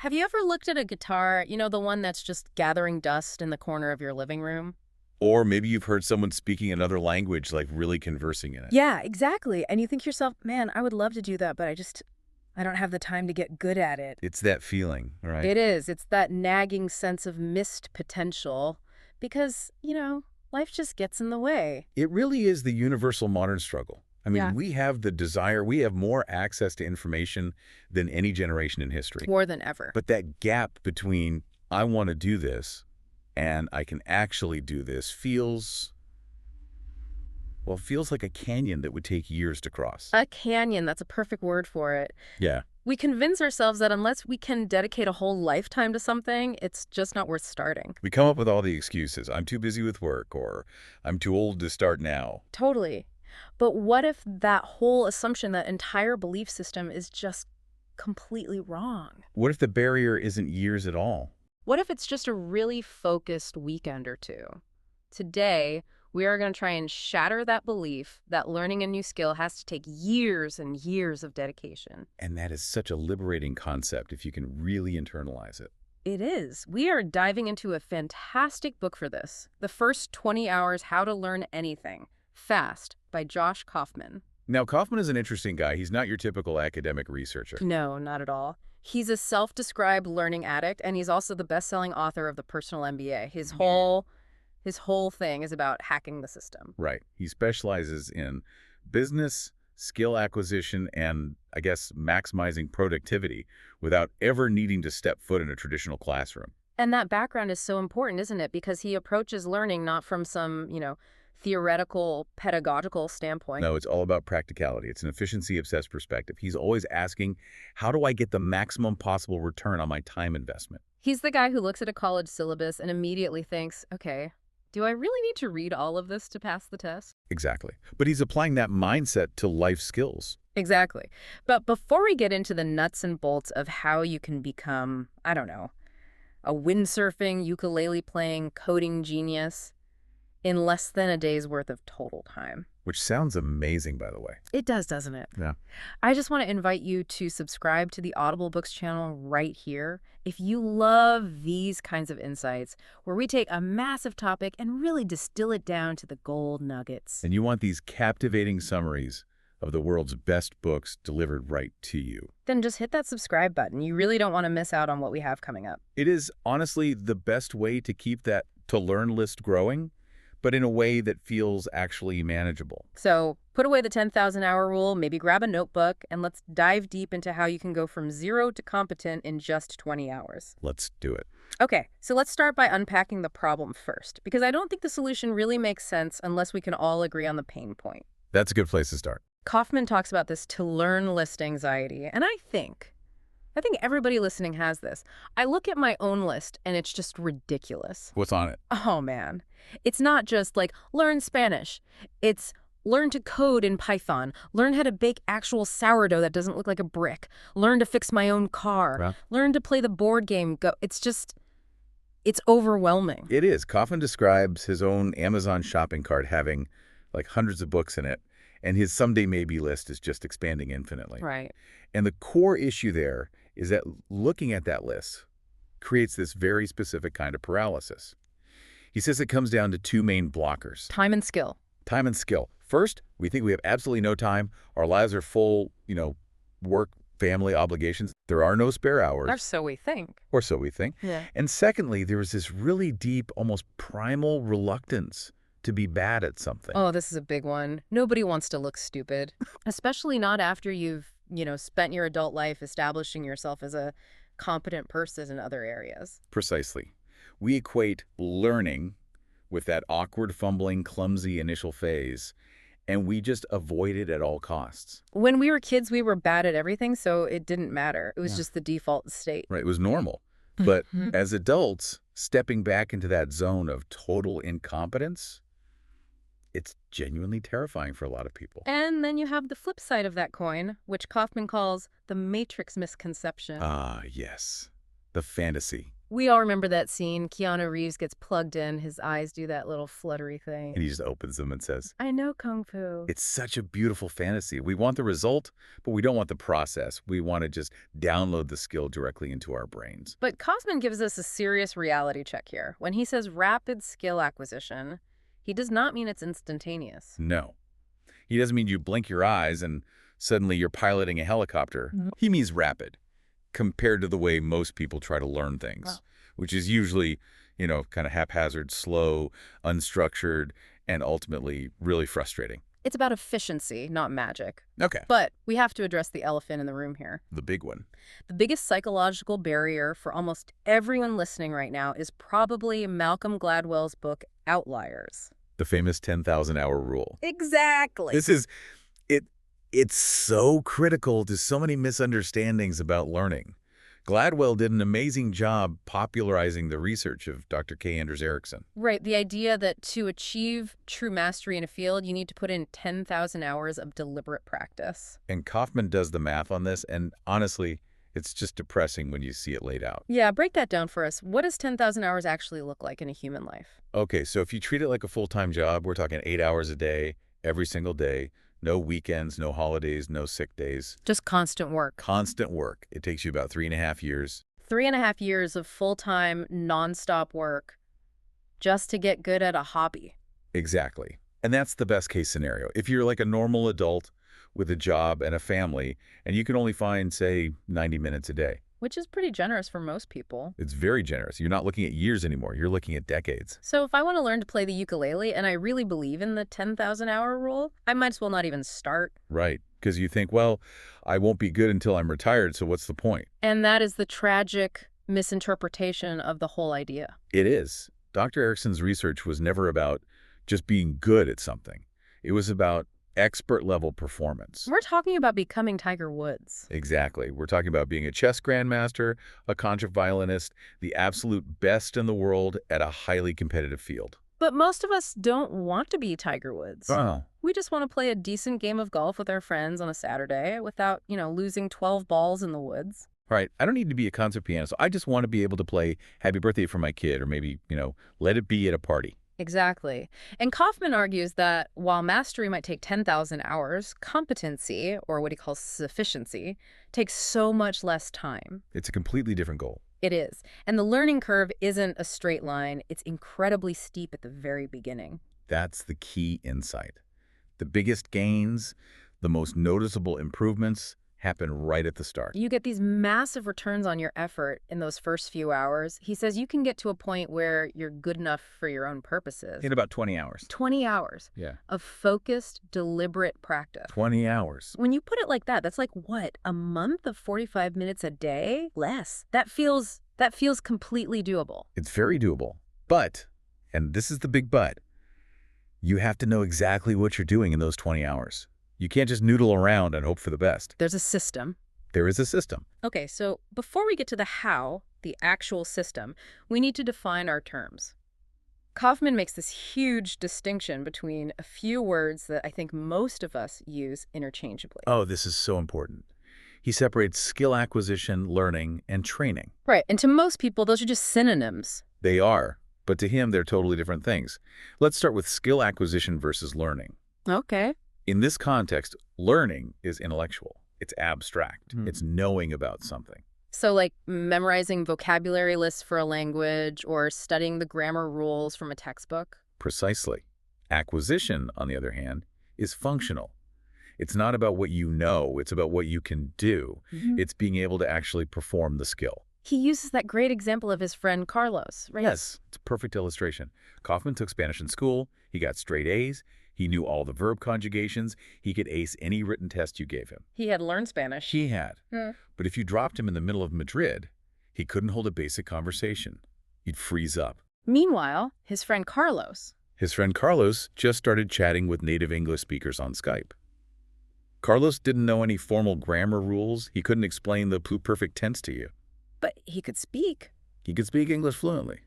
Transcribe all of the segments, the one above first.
Have you ever looked at a guitar, the one that's just gathering dust in the corner of your living room? Or maybe you've heard someone speaking another language, like really conversing in it. Yeah, exactly. And you think to yourself, man, I would love to do that, but I don't have the time to get good at it. It's that feeling, right? It is. It's that nagging sense of missed potential because, life just gets in the way. It really is the universal modern struggle. I Yeah. mean, we have the desire, we have more access to information than any generation in history. More than ever. But that gap between, I want to do this and I can actually do this feels like a canyon that would take years to cross. A canyon, that's a perfect word for it. Yeah. We convince ourselves that unless we can dedicate a whole lifetime to something, it's just not worth starting. We come up with all the excuses. I'm too busy with work, or I'm too old to start now. Totally. But what if that whole assumption, that entire belief system is just completely wrong? What if the barrier isn't years at all? What if it's just a really focused weekend or two? Today, we are going to try and shatter that belief that learning a new skill has to take years and years of dedication. And that is such a liberating concept if you can really internalize it. It is. We are diving into a fantastic book for this. The First 20 Hours How to Learn Anything, Fast, by Josh Kaufman. Now, Kaufman is an interesting guy. He's not your typical academic researcher. No, not at all. He's a self-described learning addict, and he's also the best-selling author of The Personal MBA. His whole thing is about hacking the system. Right. He specializes in business, skill acquisition, and, I guess, maximizing productivity without ever needing to step foot in a traditional classroom. And that background is so important, isn't it? Because he approaches learning not from some, theoretical, pedagogical standpoint. No, it's all about practicality. It's an efficiency-obsessed perspective. He's always asking, how do I get the maximum possible return on my time investment? He's the guy who looks at a college syllabus and immediately thinks, okay, do I really need to read all of this to pass the test? Exactly. But he's applying that mindset to life skills. Exactly. But before we get into the nuts and bolts of how you can become, I don't know, a windsurfing, ukulele playing, coding genius in less than a day's worth of total time. Which sounds amazing, by the way. It does, doesn't it? Yeah. I just want to invite you to subscribe to the Audible Books channel right here. If you love these kinds of insights, where we take a massive topic and really distill it down to the gold nuggets. And you want these captivating summaries of the world's best books delivered right to you. Then just hit that subscribe button. You really don't want to miss out on what we have coming up. It is honestly the best way to keep that to-learn list growing, but in a way that feels actually manageable. So put away the 10,000-hour rule, maybe grab a notebook, and let's dive deep into how you can go from 0 to competent in just 20 hours. Let's do it. Okay, so let's start by unpacking the problem first, because I don't think the solution really makes sense unless we can all agree on the pain point. That's a good place to start. Kaufman talks about this to-learn list anxiety, and I think everybody listening has this. I look at my own list, and it's just ridiculous. What's on it? Oh, man. It's not just like, learn Spanish. It's learn to code in Python, learn how to bake actual sourdough that doesn't look like a brick, learn to fix my own car, Well, learn to play the board game Go. It's overwhelming. it is. Kaufman describes his own Amazon shopping cart having like hundreds of books in it, and his someday maybe list is just expanding infinitely. Right. And the core issue there is that looking at that list creates this very specific kind of paralysis. He says it comes down to two main blockers: Time and skill. time and skill. First, we think we have absolutely no time. Our lives are full, work, family obligations. There are no spare hours. Or so we think. Or so we think. Yeah. And secondly, there is this really deep, almost primal reluctance to be bad at something. Oh, this is a big one. Nobody wants to look stupid, especially not after you've, spent your adult life establishing yourself as a competent person in other areas. Precisely. We equate learning with that awkward, fumbling, clumsy initial phase, and we just avoid it at all costs. When we were kids, we were bad at everything, so it didn't matter. It was Yeah. just the default state. Right? It was normal. But as adults, stepping back into that zone of total incompetence, it's genuinely terrifying for a lot of people. And then you have the flip side of that coin, which Kaufman calls the matrix misconception. Ah, yes. The fantasy We all remember that scene. Keanu Reeves gets plugged in. His eyes do that little fluttery thing. And he just opens them and says, I know Kung Fu. it's such a beautiful fantasy. We want the result, but we don't want the process. We want to just download the skill directly into our brains. But Kaufman gives us a serious reality check here. When he says rapid skill acquisition, he does not mean it's instantaneous. No. He doesn't mean you blink your eyes and suddenly you're piloting a helicopter. He means rapid, compared to the way most people try to learn things, Wow. which is usually, kind of haphazard, slow, unstructured, and ultimately really frustrating. It's about efficiency, not magic. Okay. But we have to address the elephant in the room here. The big one. The biggest psychological barrier for almost everyone listening right now is probably Malcolm Gladwell's book, Outliers. The famous 10,000-hour rule. Exactly. This is, it's so critical to so many misunderstandings about learning. Gladwell did an amazing job popularizing the research of Dr. K. Anders Ericsson. Right, the idea that to achieve true mastery in a field, you need to put in 10,000 hours of deliberate practice. And Kaufman does the math on this, and honestly, it's just depressing when you see it laid out. Yeah, break that down for us. What does 10,000 hours actually look like in a human life? Okay, so if you treat it like a full-time job, we're talking 8 hours a day, every single day, no weekends, no holidays, no sick days. Just constant work. Constant work. It takes you about 3.5 years. 3.5 years of full-time, non-stop work just to get good at a hobby. Exactly. And that's the best case scenario. If you're like a normal adult with a job and a family, and you can only find, say, 90 minutes a day. Which is pretty generous for most people. It's very generous. You're not looking at years anymore. You're looking at decades. So if I want to learn to play the ukulele and I really believe in the 10,000-hour rule, I might as well not even start. Right. Because you think, well, I won't be good until I'm retired, so what's the point? And that is the tragic misinterpretation of the whole idea. It is. Dr. Erickson's research was never about just being good at something. It was about expert-level performance. We're talking about becoming Tiger Woods. Exactly. We're talking about being a chess grandmaster, a concert violinist, the absolute best in the world at a highly competitive field. But most of us don't want to be Tiger Woods. Oh. We just want to play a decent game of golf with our friends on a Saturday without, losing 12 balls in the woods. Right. I don't need to be a concert pianist. I just want to be able to play Happy Birthday for my kid or maybe, Let It Be at a party. Exactly. And Kaufman argues that while mastery might take 10,000 hours, competency, or what he calls sufficiency, takes so much less time. It's a completely different goal. It is. And the learning curve isn't a straight line. It's incredibly steep at the very beginning. That's the key insight. The biggest gains, the most noticeable improvements happen right at the start. You get these massive returns on your effort in those first few hours. He says you can get to a point where you're good enough for your own purposes. In about 20 hours. 20 hours Yeah. of focused, deliberate practice. 20 hours. When you put it like that, that's like what? A month of 45 minutes a day? Less. That feels completely doable. It's very doable. But, and this is the big but, you have to know exactly what you're doing in those 20 hours. You can't just noodle around and hope for the best. There's a system. There is a system. Okay, so before we get to the how, the actual system, we need to define our terms. Kaufman makes this huge distinction between a few words that I think most of us use interchangeably. Oh, this is so important. He separates skill acquisition, learning, and training. Right, and to most people, those are just synonyms. They are, but to him, they're totally different things. Let's start with skill acquisition versus learning. Okay. In this context, learning is intellectual. It's abstract. Hmm. It's knowing about something. So like memorizing vocabulary lists for a language or studying the grammar rules from a textbook? Precisely. Acquisition, on the other hand, is functional. It's not about what you know. It's about what you can do. Mm-hmm. It's being able to actually perform the skill. He uses that great example of his friend Carlos, right? Yes, it's a perfect illustration. Kaufman took Spanish in school. He got straight A's. He knew all the verb conjugations. He could ace any written test you gave him. He had learned Spanish. He had. Hmm. But if you dropped him in the middle of Madrid, he couldn't hold a basic conversation. He'd freeze up. Meanwhile, his friend Carlos just started chatting with native English speakers on Skype. Carlos didn't know any formal grammar rules. He couldn't explain the perfect tense to you. But he could speak. He could speak English fluently.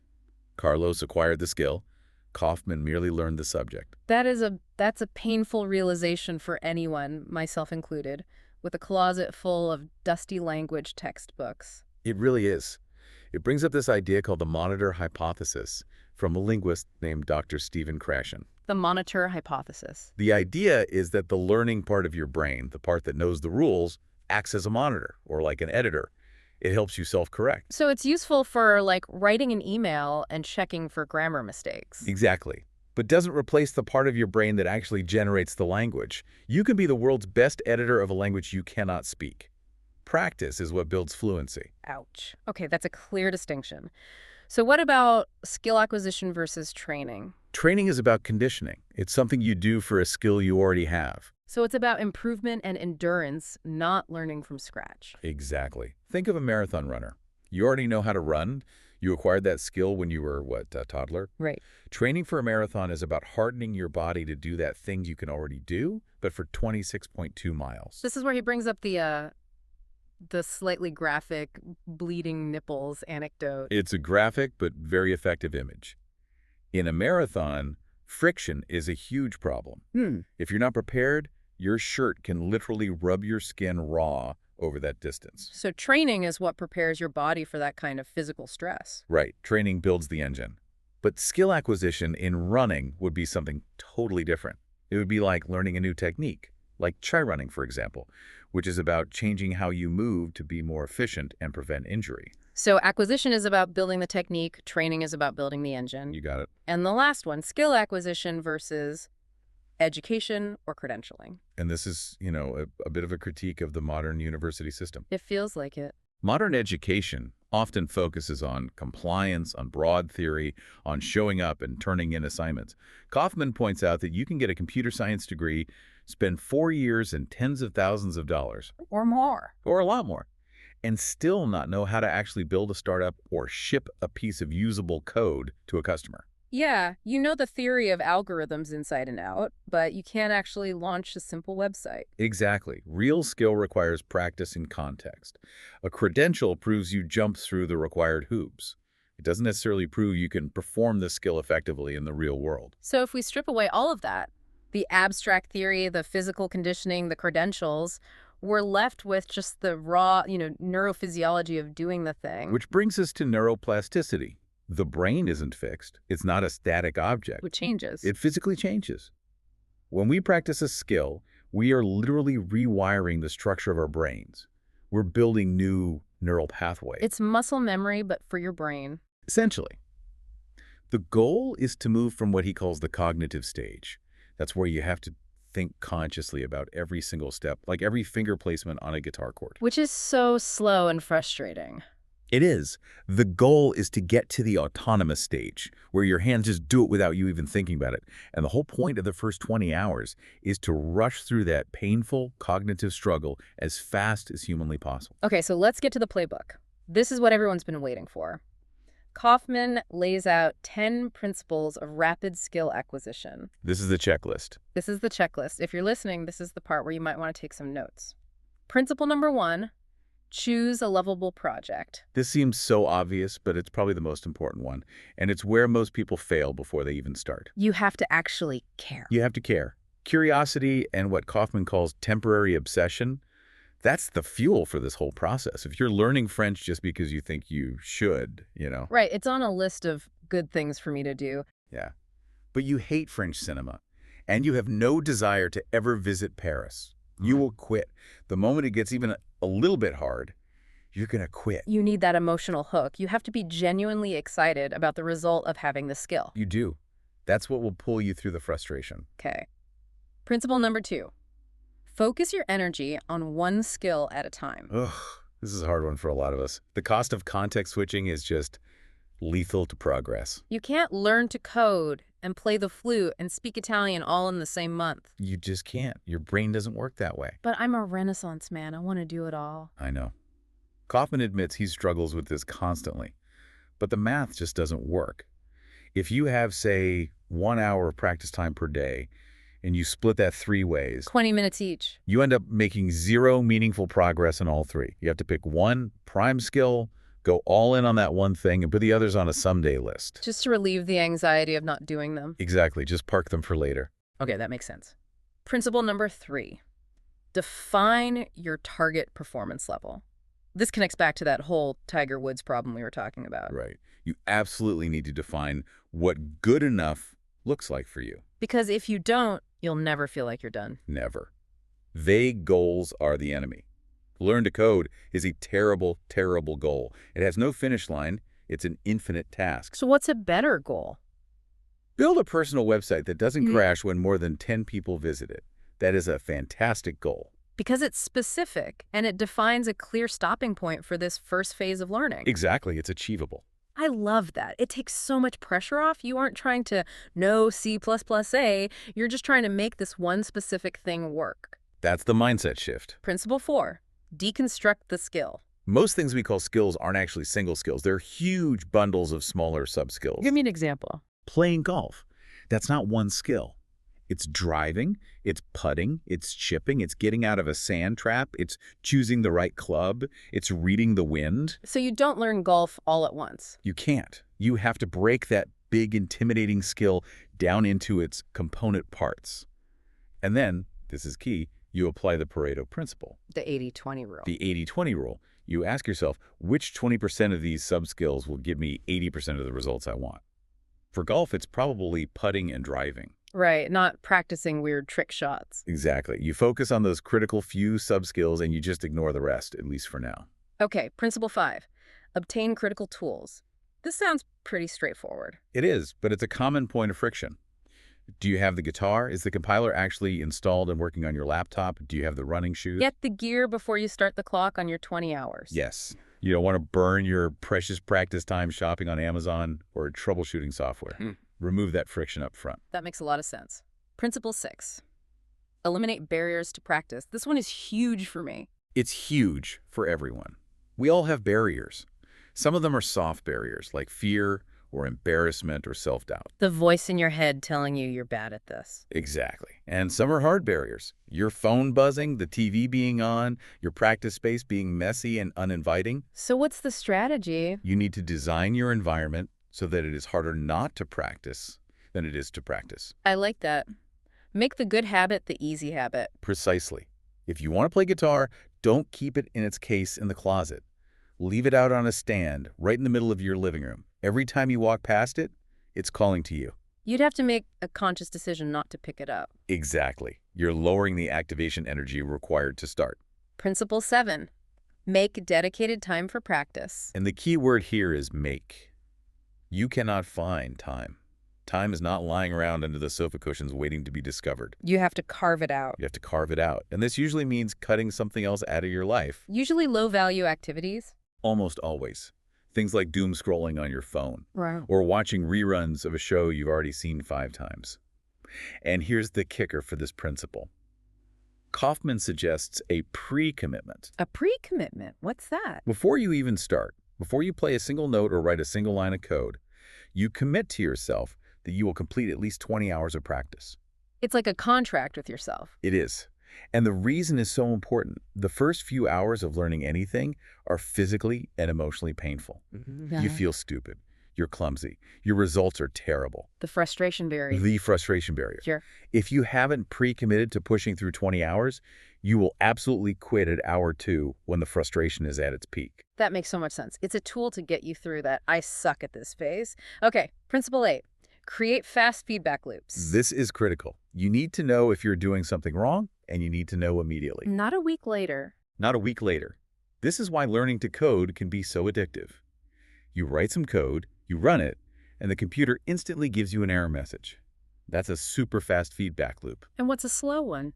Carlos acquired the skill. Kaufman merely learned the subject. That's a painful realization for anyone, myself included, with a closet full of dusty language textbooks. It really is. It brings up this idea called the monitor hypothesis from a linguist named Dr. Stephen Krashen. The monitor hypothesis. The idea is that the learning part of your brain, the part that knows the rules, acts as a monitor or like an editor. It helps you self-correct. So it's useful for, like, writing an email and checking for grammar mistakes. Exactly. But doesn't replace the part of your brain that actually generates the language. You can be the world's best editor of a language you cannot speak. Practice is what builds fluency. Ouch. Okay, that's a clear distinction. So what about skill acquisition versus training? Training is about conditioning. It's something you do for a skill you already have. So it's about improvement and endurance, not learning from scratch. Exactly. Think of a marathon runner. You already know how to run. You acquired that skill when you were, a toddler? Right. Training for a marathon is about hardening your body to do that thing you can already do, but for 26.2 miles. This is where he brings up the slightly graphic bleeding nipples anecdote. It's a graphic but very effective image. In a marathon, friction is a huge problem. If you're not prepared, your shirt can literally rub your skin raw over that distance. So training is what prepares your body for that kind of physical stress. Right, training builds the engine. But skill acquisition in running would be something totally different. It would be like learning a new technique, like try running, for example, which is about changing how you move to be more efficient and prevent injury. So acquisition is about building the technique, training is about building the engine. You got it. And the last one, skill acquisition versus education or credentialing. And this is, a bit of a critique of the modern university system. It feels like it. Modern education often focuses on compliance, on broad theory, on showing up and turning in assignments. Kaufman points out that you can get a computer science degree, spend 4 years and tens of thousands of dollars. Or more. Or a lot more. And still not know how to actually build a startup or ship a piece of usable code to a customer. Yeah, you know the theory of algorithms inside and out, but you can't actually launch a simple website. Exactly. Real skill requires practice in context. A credential proves you jump through the required hoops. It doesn't necessarily prove you can perform this skill effectively in the real world. So if we strip away all of that, the abstract theory, the physical conditioning, the credentials, we're left with just the raw, neurophysiology of doing the thing. Which brings us to neuroplasticity. The brain isn't fixed. It's not a static object. Which changes. It physically changes. When we practice a skill, we are literally rewiring the structure of our brains. We're building new neural pathways. It's muscle memory, but for your brain. Essentially. The goal is to move from what he calls the cognitive stage. That's where you have to think consciously about every single step, like every finger placement on a guitar chord. Which is so slow and frustrating. It is. The goal is to get to the autonomous stage, where your hands just do it without you even thinking about it. And the whole point of the first 20 hours is to rush through that painful cognitive struggle as fast as humanly possible. Okay, so let's get to the playbook. This is what everyone's been waiting for. Kaufman lays out 10 principles of rapid skill acquisition. This is the checklist. This is the checklist. If you're listening, this is the part where you might want to take some notes. Principle number 1, choose a lovable project. This seems so obvious, but it's probably the most important one. And it's where most people fail before they even start. You have to actually care. You have to care. Curiosity and what Kaufman calls temporary obsession, that's the fuel for this whole process. If you're learning French just because you think you should, Right, it's on a list of good things for me to do. Yeah. But you hate French cinema, and you have no desire to ever visit Paris. You will quit. The moment it gets even a little bit hard, you're going to quit. You need that emotional hook. You have to be genuinely excited about the result of having the skill. You do. That's what will pull you through the frustration. Okay. Principle number 2. Focus your energy on one skill at a time. Ugh, this is a hard one for a lot of us. The cost of context switching is just lethal to progress. You can't learn to code and play the flute and speak Italian all in the same month. You just can't. Your brain doesn't work that way. But I'm a Renaissance man. I want to do it all. I know. Kaufman admits he struggles with this constantly. But the math just doesn't work. If you have, say, 1 hour of practice time per day, and you split that 3 ways, 20 minutes each, you end up making 0 meaningful progress in all 3. You have to pick one prime skill, go all in on that one thing, and put the others on a someday list. just to relieve the anxiety of not doing them. Exactly. Just park them for later. Okay, that makes sense. Principle number 3. Define your target performance level. This connects back to that whole Tiger Woods problem we were talking about. Right. You absolutely need to define what good enough looks like for you. Because if you don't, you'll never feel like you're done. Never. Vague goals are the enemy. Learn to code is a terrible, terrible goal. It has no finish line. It's an infinite task. So what's a better goal? Build a personal website that doesn't crash when more than 10 people visit it. That is a fantastic goal. Because it's specific and it defines a clear stopping point for this first phase of learning. Exactly. It's achievable. I love that. It takes so much pressure off. You aren't trying to know C++A. You're just trying to make this one specific thing work. That's the mindset shift. Principle 4, deconstruct the skill. Most things we call skills aren't actually single skills. They're huge bundles of smaller subskills. Give me an example. Playing golf. That's not one skill. It's driving, it's putting, it's chipping, it's getting out of a sand trap, it's choosing the right club, it's reading the wind. So you don't learn golf all at once. You can't. You have to break that big, intimidating skill down into its component parts. And then, this is key, you apply the Pareto principle. The 80-20 rule. The 80-20 rule. You ask yourself, which 20% of these subskills will give me 80% of the results I want? For golf, it's probably putting and driving. Right, not practicing weird trick shots. Exactly. You focus on those critical few subskills and you just ignore the rest, at least for now. Okay, principle 5, obtain critical tools. This sounds pretty straightforward. It is, but it's a common point of friction. Do you have the guitar? Is the compiler actually installed and working on your laptop? Do you have the running shoes? Get the gear before you start the clock on your 20 hours. Yes. You don't want to burn your precious practice time shopping on Amazon or troubleshooting software. Remove that friction up front. That makes a lot of sense. Principle 6, eliminate barriers to practice. This one is huge for me. It's huge for everyone. We all have barriers. Some of them are soft barriers, like fear or embarrassment or self-doubt. The voice in your head telling you you're bad at this. Exactly. And some are hard barriers. Your phone buzzing, the TV being on, your practice space being messy and uninviting. So what's the strategy? You need to design your environment so that it is harder not to practice than it is to practice. I like that. Make the good habit the easy habit. Precisely. If you want to play guitar, don't keep it in its case in the closet. Leave it out on a stand right in the middle of your living room. Every time you walk past it, it's calling to you. You'd have to make a conscious decision not to pick it up. Exactly. You're lowering the activation energy required to start. Principle 7, make dedicated time for practice. And the key word here is make. You cannot find time. Time is not lying around under the sofa cushions waiting to be discovered. You have to carve it out. You have to carve it out. And this usually means cutting something else out of your life. Usually low-value activities. Almost always. Things like doom scrolling on your phone. Wow. Or watching reruns of a show you've already seen 5 times. And here's the kicker for this principle. Kaufman suggests a pre-commitment. A pre-commitment? What's that? Before you even start, before you play a single note or write a single line of code, you commit to yourself that you will complete at least 20 hours of practice. It's like a contract with yourself. It is. And the reason is so important. The first few hours of learning anything are physically and emotionally painful. You feel stupid. You're clumsy. Your results are terrible. The frustration barrier. The frustration barrier. Sure. If you haven't pre-committed to pushing through 20 hours, you will absolutely quit at hour 2 when the frustration is at its peak. That makes so much sense. It's a tool to get you through that I suck at this phase. Okay, principle 8, create fast feedback loops. This is critical. You need to know if you're doing something wrong, and you need to know immediately. Not a week later. Not a week later. This is why learning to code can be so addictive. You write some code, you run it, and the computer instantly gives you an error message. That's a super fast feedback loop. And what's a slow one?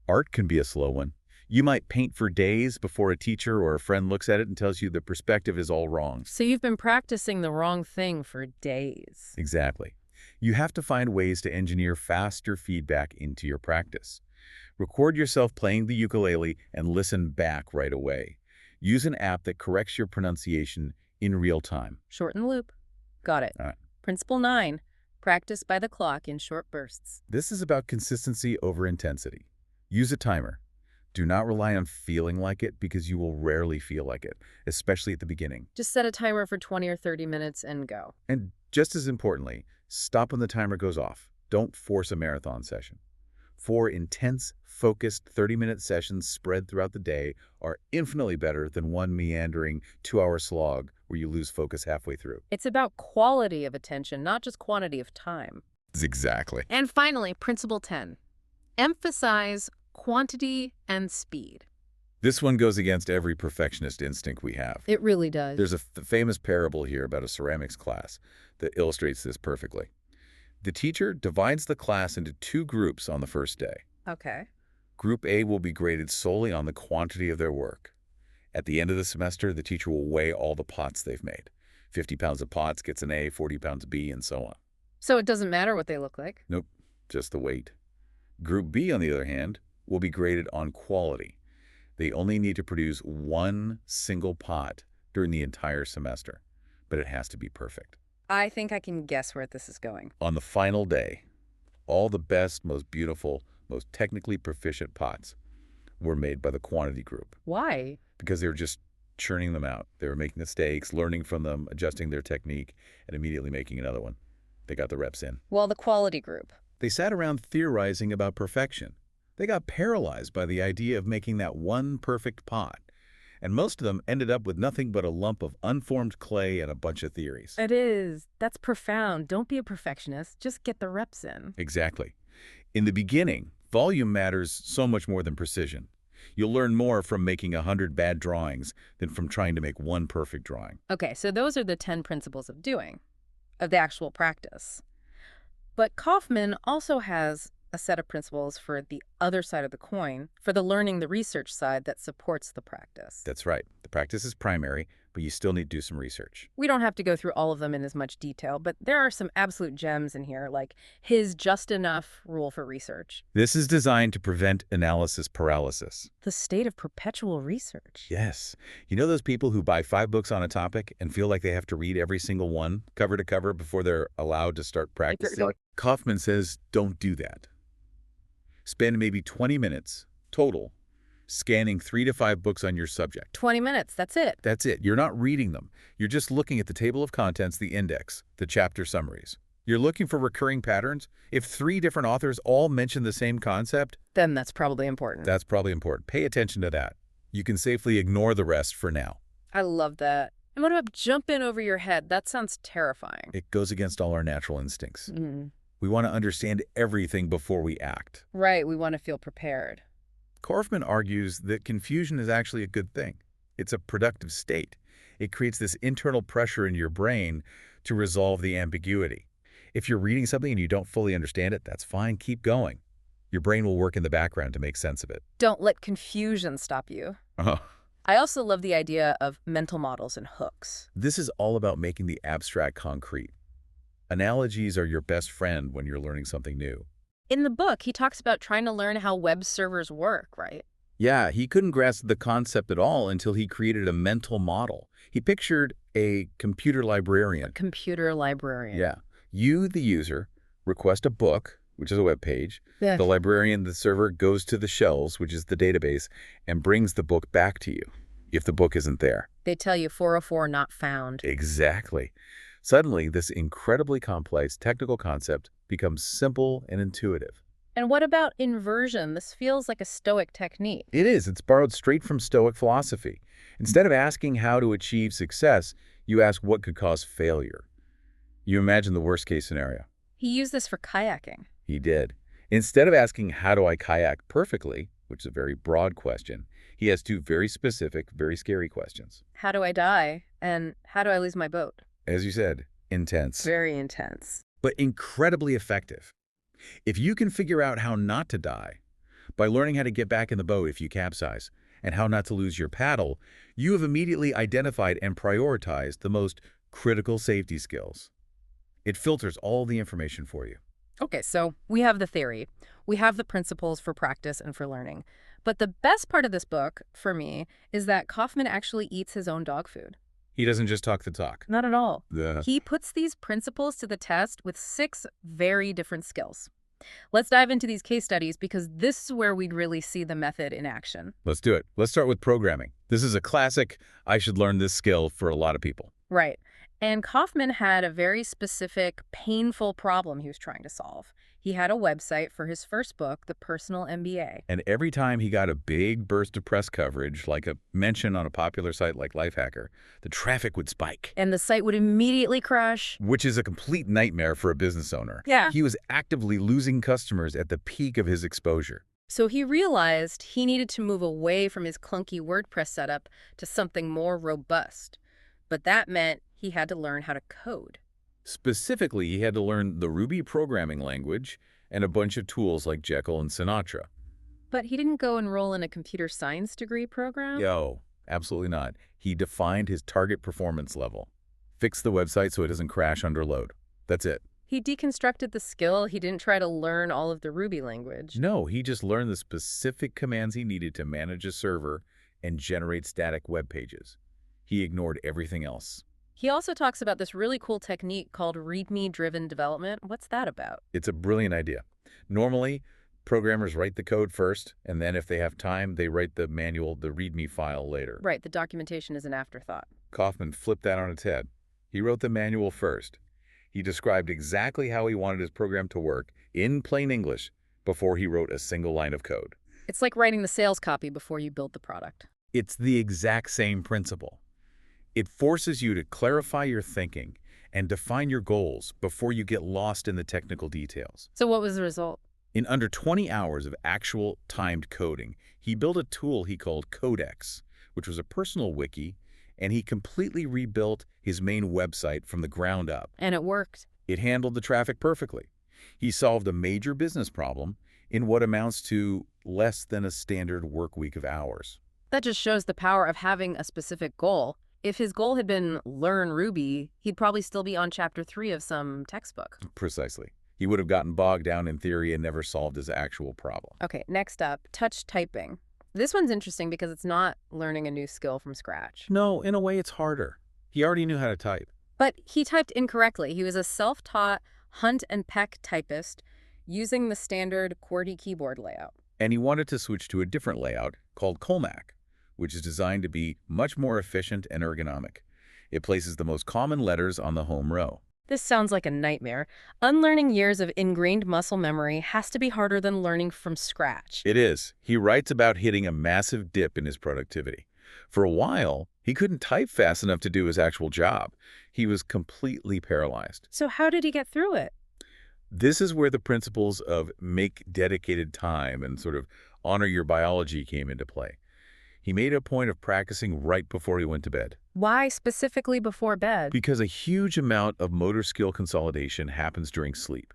Art can be a slow one. You might paint for days before a teacher or a friend looks at it and tells you the perspective is all wrong. So you've been practicing the wrong thing for days. Exactly. You have to find ways to engineer faster feedback into your practice. Record yourself playing the ukulele and listen back right away. Use an app that corrects your pronunciation in real time. Shorten the loop. Got it. All right. Principle 9, practice by the clock in short bursts. This is about consistency over intensity. Use a timer. Do not rely on feeling like it because you will rarely feel like it, especially at the beginning. Just set a timer for 20 or 30 minutes and go. And just as importantly, stop when the timer goes off. Don't force a marathon session. 4 intense, focused 30-minute sessions spread throughout the day are infinitely better than one meandering 2-hour slog where you lose focus halfway through. It's about quality of attention, not just quantity of time. Exactly. And finally, Principle 10. Emphasize quantity and speed. This one goes against every perfectionist instinct we have. It really does. There's a famous parable here about a ceramics class that illustrates this perfectly. The teacher divides the class into 2 groups on the first day. Okay. Group A will be graded solely on the quantity of their work. At the end of the semester, the teacher will weigh all the pots they've made. 50 pounds of pots gets an A, 40 pounds B, and so on. So it doesn't matter what they look like? Nope, just the weight. Group B, on the other hand, will be graded on quality. They only need to produce 1 single pot during the entire semester, but it has to be perfect. I think I can guess where this is going. On the final day, all the best, most beautiful, most technically proficient pots were made by the quantity group Why? because they were just churning them out. They were making mistakes, learning from them, adjusting their technique, and immediately making another one. They got the reps in. Well, the quality group. They sat around theorizing about perfection. They got paralyzed by the idea of making that one perfect pot. And most of them ended up with nothing but a lump of unformed clay and a bunch of theories. It is. That's profound. Don't be a perfectionist. Just get the reps in. Exactly. In the beginning, volume matters so much more than precision. You'll learn more from making 100 bad drawings than from trying to make one perfect drawing. Okay, so those are the 10 principles of doing, of the actual practice. But Kaufman also has a set of principles for the other side of the coin, for the learning, the research side that supports the practice. That's right. The practice is primary, but you still need to do some research. We don't have to go through all of them in as much detail, but there are some absolute gems in here, like his just enough rule for research. This is designed to prevent analysis paralysis. The state of perpetual research. Yes. You know those people who buy 5 books on a topic and feel like they have to read every single one, cover to cover, before they're allowed to start practicing? Kaufman says, don't do that. Spend maybe 20 minutes total scanning 3 to 5 books on your subject. 20 minutes, that's it. That's it. You're not reading them. You're just looking at the table of contents, the index, the chapter summaries. You're looking for recurring patterns. If 3 different authors all mention the same concept, Then that's probably important. that's probably important. Pay attention to that. You can safely ignore the rest for now. I love that. And what about jump in over your head? That sounds terrifying. It goes against all our natural instincts. We want to understand everything before we act. Right, we want to feel prepared. Kaufman argues that confusion is actually a good thing. It's a productive state. It creates this internal pressure in your brain to resolve the ambiguity. If you're reading something and you don't fully understand it, that's fine. Keep going. Your brain will work in the background to make sense of it. Don't let confusion stop you. I also love the idea of mental models and hooks. This is all about making the abstract concrete. Analogies are your best friend when you're learning something new. In the book, he talks about trying to learn how web servers work, right? Yeah, he couldn't grasp the concept at all until he created a mental model. He pictured a computer librarian. Computer librarian. Yeah. You, the user, request a book, which is a web page. Yeah. The librarian, the server, goes to the shelves, which is the database, and brings the book back to you if the book isn't there. They tell you 404 not found. Exactly. Suddenly, this incredibly complex technical concept becomes simple and intuitive. And what about inversion? This feels like a Stoic technique. It is. It's borrowed straight from Stoic philosophy. Instead of asking how to achieve success, you ask what could cause failure. You imagine the worst-case scenario. He used this for kayaking. He did. Instead of asking, how do I kayak perfectly, which is a very broad question, he has 2 very specific, very scary questions. How do I die? And how do I lose my boat? As you said, intense. Very intense. But incredibly effective. If you can figure out how not to die, by learning how to get back in the boat if you capsize, and how not to lose your paddle, you have immediately identified and prioritized the most critical safety skills. It filters all the information for you. Okay, so we have the theory. We have the principles for practice and for learning. But the best part of this book, for me, is that Kaufman actually eats his own dog food. He doesn't just talk the talk. Not at all. Yeah. He puts these principles to the test with 6 very different skills. Let's dive into these case studies because this is where we'd really see the method in action. Let's do it. Let's start with programming. This is a classic, I should learn this skill for a lot of people. Right. And Kaufman had a very specific, painful problem he was trying to solve. He had a website for his first book, The Personal MBA. And every time he got a big burst of press coverage, like a mention on a popular site like Lifehacker, the traffic would spike. And the site would immediately crash. Which is a complete nightmare for a business owner. Yeah. He was actively losing customers at the peak of his exposure. So he realized he needed to move away from his clunky WordPress setup to something more robust. But that meant he had to learn how to code. Specifically, he had to learn the Ruby programming language and a bunch of tools like Jekyll and Sinatra. But he didn't go enroll in a computer science degree program? Yo, absolutely not. He defined his target performance level. Fixed the website so it doesn't crash under load. That's it. He deconstructed the skill. He didn't try to learn all of the Ruby language. No, he just learned the specific commands he needed to manage a server and generate static web pages. He ignored everything else. He also talks about this really cool technique called README-driven development. What's that about? It's a brilliant idea. Normally, programmers write the code first, and then if they have time, they write the manual, the README file later. Right, the documentation is an afterthought. Kaufman flipped that on its head. He wrote the manual first. He described exactly how he wanted his program to work in plain English before he wrote a single line of code. It's like writing the sales copy before you build the product. It's the exact same principle. It forces you to clarify your thinking and define your goals before you get lost in the technical details. So what was the result? In under 20 hours of actual timed coding, he built a tool he called Codex, which was a personal wiki, and he completely rebuilt his main website from the ground up. And it worked. It handled the traffic perfectly. He solved a major business problem in what amounts to less than a standard work week of hours. That just shows the power of having a specific goal. If his goal had been learn Ruby, he'd probably still be on chapter 3 of some textbook. Precisely. He would have gotten bogged down in theory and never solved his actual problem. Okay, next up, touch typing. This one's interesting because it's not learning a new skill from scratch. No, in a way it's harder. He already knew how to type. But he typed incorrectly. He was a self-taught Hunt and Peck typist using the standard QWERTY keyboard layout. And he wanted to switch to a different layout called Colmac, which is designed to be much more efficient and ergonomic. It places the most common letters on the home row. This sounds like a nightmare. Unlearning years of ingrained muscle memory has to be harder than learning from scratch. It is. He writes about hitting a massive dip in his productivity. For a while, he couldn't type fast enough to do his actual job. He was completely paralyzed. So how did he get through it? This is where the principles of make dedicated time and sort of honor your biology came into play. He made a point of practicing right before he went to bed. Why specifically before bed? Because a huge amount of motor skill consolidation happens during sleep.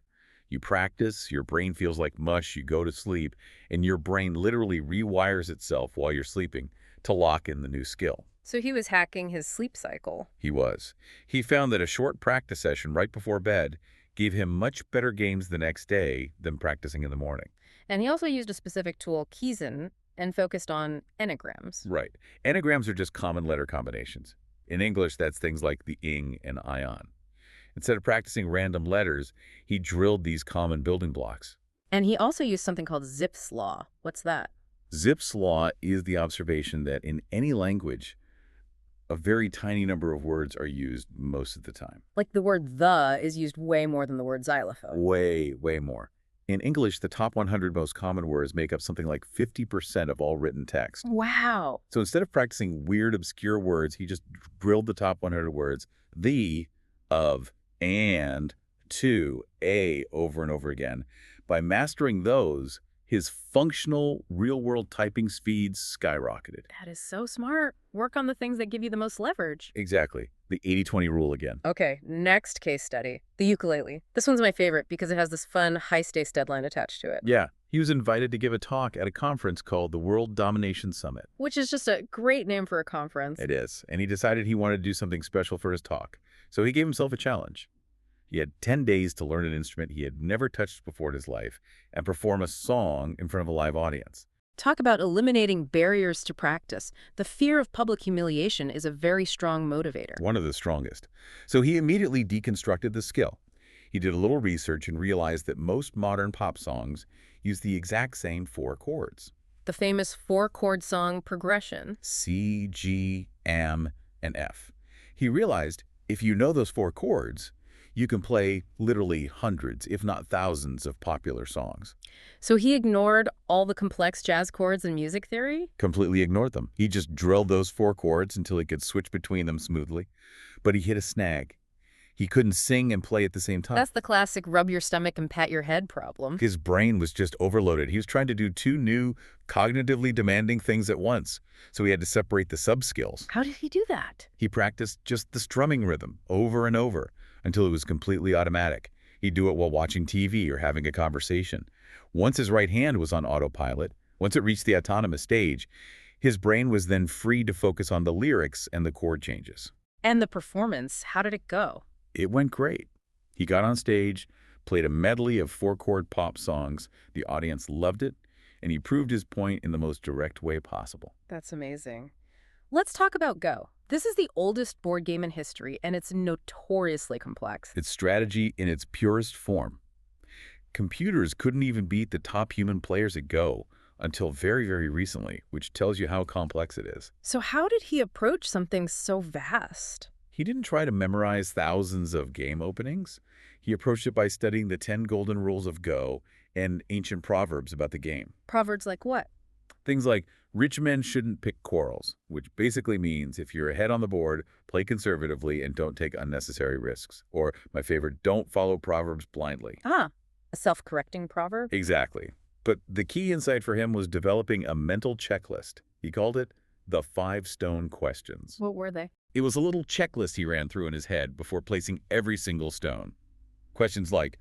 You practice, your brain feels like mush, you go to sleep, and your brain literally rewires itself while you're sleeping to lock in the new skill. So he was hacking his sleep cycle. He was. He found that a short practice session right before bed gave him much better games the next day than practicing in the morning. And he also used a specific tool, Keysen, and focused on enneagrams. Right. Enneagrams are just common letter combinations. In English, that's things like the ing and ion. Instead of practicing random letters, he drilled these common building blocks. And he also used something called Zipf's law. What's that? Zipf's law is the observation that in any language, a very tiny number of words are used most of the time. Like the word the is used way more than the word xylophone. Way, way more. In English, the top 100 most common words make up something like 50% of all written text. Wow. So instead of practicing weird, obscure words, he just drilled the top 100 words, the, of, and, to, a, over and over again. By mastering those, his functional, real-world typing speeds skyrocketed. That is so smart. Work on the things that give you the most leverage. Exactly. The 80-20 rule again. Okay, next case study. The ukulele. This one's my favorite because it has this fun, high-stakes deadline attached to it. Yeah. He was invited to give a talk at a conference called the World Domination Summit. Which is just a great name for a conference. It is. And he decided he wanted to do something special for his talk. So he gave himself a challenge. He had 10 days to learn an instrument he had never touched before in his life and perform a song in front of a live audience. Talk about eliminating barriers to practice. The fear of public humiliation is a very strong motivator. One of the strongest. So he immediately deconstructed the skill. He did a little research and realized that most modern pop songs use the exact same 4 chords. The famous 4-chord song progression. C, G, M, and F. He realized if you know those 4 chords, You can play literally hundreds, if not thousands, of popular songs. So he ignored all the complex jazz chords and music theory? Completely ignored them. He just drilled those 4 chords until he could switch between them smoothly. But he hit a snag. He couldn't sing and play at the same time. That's the classic rub your stomach and pat your head problem. His brain was just overloaded. He was trying to do 2 new, cognitively demanding things at once. So he had to separate the subskills. How did he do that? He practiced just the strumming rhythm over and over until it was completely automatic. He'd do it while watching TV or having a conversation. Once his right hand was on autopilot, once it reached the autonomous stage, his brain was then free to focus on the lyrics and the chord changes. And the performance, how did it go? It went great. He got on stage, played a medley of 4-chord pop songs. The audience loved it, and he proved his point in the most direct way possible. That's amazing. Let's talk about Go. This is the oldest board game in history, and it's notoriously complex. It's strategy in its purest form. Computers couldn't even beat the top human players at Go until very, very recently, which tells you how complex it is. So how did he approach something so vast? He didn't try to memorize thousands of game openings. He approached it by studying the 10 golden rules of Go and ancient proverbs about the game. Proverbs like what? Things like, rich men shouldn't pick quarrels, which basically means if you're ahead on the board, play conservatively and don't take unnecessary risks. Or, my favorite, don't follow proverbs blindly. Ah, a self-correcting proverb? Exactly. But the key insight for him was developing a mental checklist. He called it the 5 stone questions. What were they? It was a little checklist he ran through in his head before placing every single stone. Questions like,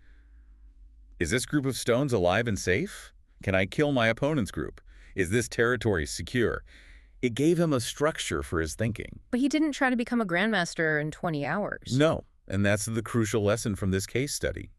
is this group of stones alive and safe? Can I kill my opponent's group? Is this territory secure? It gave him a structure for his thinking. But he didn't try to become a grandmaster in 20 hours. No, and that's the crucial lesson from this case study.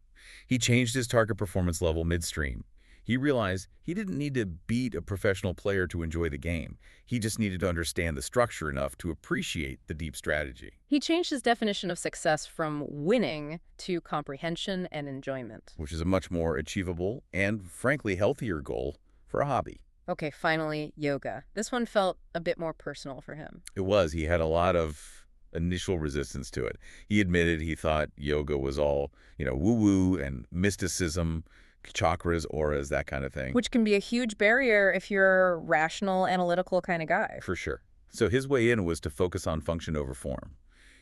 He changed his target performance level midstream. He realized he didn't need to beat a professional player to enjoy the game. He just needed to understand the structure enough to appreciate the deep strategy. He changed his definition of success from winning to comprehension and enjoyment. Which is a much more achievable and, frankly, healthier goal for a hobby. Okay, finally, yoga. This one felt a bit more personal for him. It was. He had a lot of initial resistance to it. He admitted he thought yoga was all, woo-woo and mysticism, chakras, auras, that kind of thing. Which can be a huge barrier if you're a rational, analytical kind of guy. For sure. So his way in was to focus on function over form.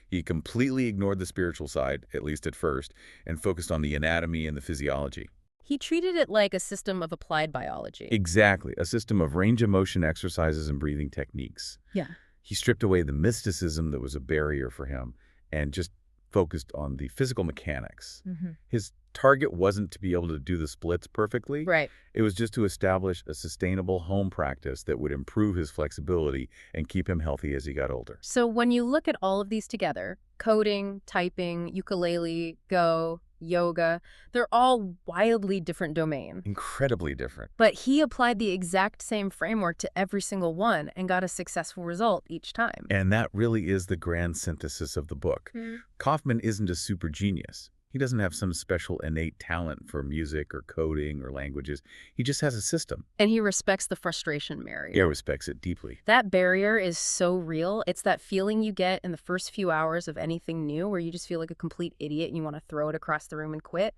He completely ignored the spiritual side, at least at first, and focused on the anatomy and the physiology. He treated it like a system of applied biology. Exactly. A system of range of motion exercises and breathing techniques. Yeah. He stripped away the mysticism that was a barrier for him and just focused on the physical mechanics. His target wasn't to be able to do the splits perfectly. Right. It was just to establish a sustainable home practice that would improve his flexibility and keep him healthy as he got older. So when you look at all of these together, coding, typing, ukulele, Go, yoga, they're all wildly different domains. Incredibly different. But he applied the exact same framework to every single one and got a successful result each time. And that really is the grand synthesis of the book. Kaufman isn't a super genius. He doesn't have some special innate talent for music or coding or languages. He just has a system. And he respects the frustration barrier. He respects it deeply. That barrier is so real. It's that feeling you get in the first few hours of anything new where you just feel like a complete idiot and you want to throw it across the room and quit.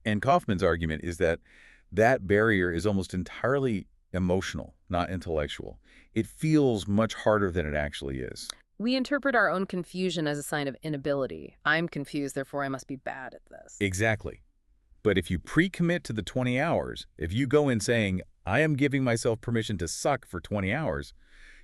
And Kaufman's argument is that that barrier is almost entirely emotional, not intellectual. It feels much harder than it actually is. We interpret our own confusion as a sign of inability. I'm confused, therefore I must be bad at this. Exactly. But if you pre-commit to the 20 hours, if you go in saying, I am giving myself permission to suck for 20 hours,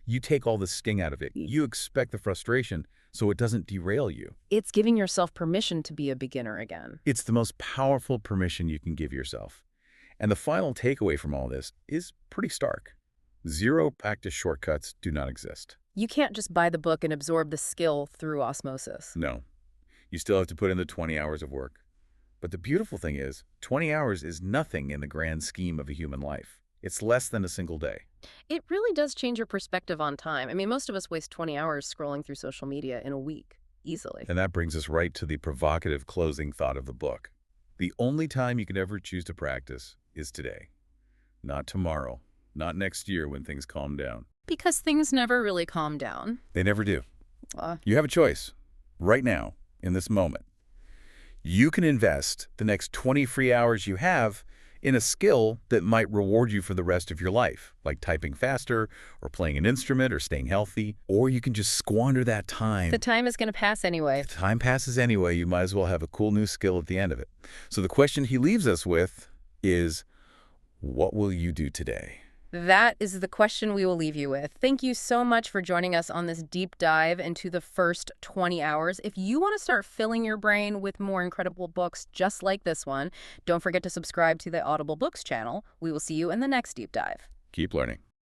you take all the sting out of it. You expect the frustration so it doesn't derail you. It's giving yourself permission to be a beginner again. It's the most powerful permission you can give yourself. And the final takeaway from all this is pretty stark. 0 practice shortcuts do not exist. You can't just buy the book and absorb the skill through osmosis. No. You still have to put in the 20 hours of work. But the beautiful thing is, 20 hours is nothing in the grand scheme of a human life. It's less than a single day. It really does change your perspective on time. I mean, most of us waste 20 hours scrolling through social media in a week, easily. And that brings us right to the provocative closing thought of the book. The only time you can ever choose to practice is today. Not tomorrow. Not next year when things calm down. Because things never really calm down. They never do. You have a choice right now, in this moment. You can invest the next 20 free hours you have in a skill that might reward you for the rest of your life, like typing faster or playing an instrument or staying healthy. Or you can just squander that time. The time is going to pass anyway. If time passes anyway, you might as well have a cool new skill at the end of it. So the question he leaves us with is, what will you do today? That is the question we will leave you with. Thank you so much for joining us on this deep dive into the first 20 hours. If you want to start filling your brain with more incredible books just like this one, don't forget to subscribe to the Audible Books channel. We will see you in the next deep dive. Keep learning.